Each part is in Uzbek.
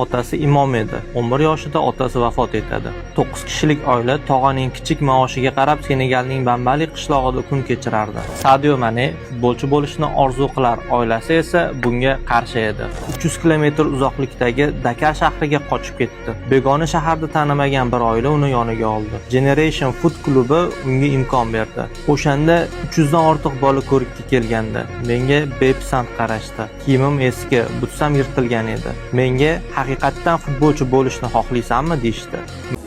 Otasi imom edi. 11 yoshida otasi vafot etadi. 9 kishilik oila tog'aning kichik maoshiga qarab Senegalning Bambali qishlog'ida kun kechirardi. Sadio Mane futbolchi bo'lishni orzu qilar, oilasi esa bunga qarshi edi. 300 kilometr uzoqlikdagi Dakar shahriga qochib ketdi. Begona shaharda tanimagan bir oila uni yoniga oldi. Generation Food klubi unga imkon berdi. O'shanda 300 dan ortiq bola ko'rikka kelgandi. Menga bepisand qarashdi. Kiyimim eski, butsam yirtilgan edi. Menga haqiqatdan futbolchi bo'lishni xohlaysanmi deyshti.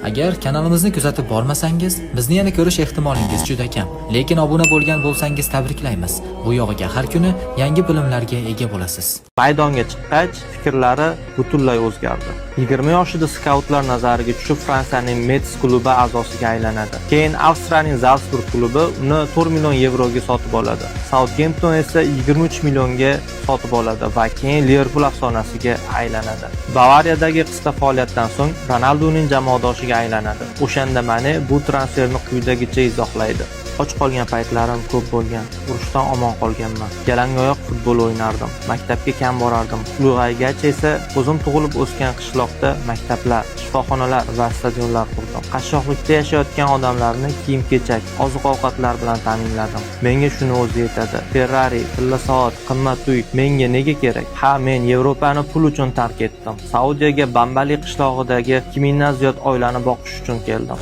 Agar kanalimizni kuzatib bormasangiz, bizni yana ko'rish ehtimolingiz juda kam. Lekin obuna bo'lgan bo'lsangiz tabriklaymiz. Bu yog'iga har kuni yangi bilimlarga ega bo'lasiz. Maydonga chiqqach, fikrlari butunlay o'zgardi. 20 yoshida skautlar nazariga tushib Fransiyaning Metz klubi a'zosiga aylanadi. Keyin Avstriyaning Salzburg klubi uni 4 million yevroga sotib oladi. Southampton esa 23 millionga sotib oladi va keyin Liverpool afsonasiga aylanadi. Bavariyadagi qisqa faoliyatdan so'ng Ronaldoning jamoadoshiga aylanadi. O'shanda Mane bu transferni quyidagicha izohlaydi. Och qolgan paytlarim ko'p bo'lgan. Urushdan omon qolganman. Yalangoyoq futbol o'ynardim. Maktabga kam borardim. Ulg'aygach esa o'zim tug'ilib o'sgan qishloqda maktablar, shifoxonalar va stadionlar qurdim. Qashshoqlikda yashayotgan odamlarni kiyim-kechak, oziq-ovqatlar bilan ta'minladim. Menga shuni o'zi yetadi. Ferrari, tilla soat, qimmat uy menga nega kerak? Ha, men Yevropani pul uchun tark etdim. Saudiyaga Bambali qishlog'idagi 2000 dan ziyod oilani boqish uchun keldim.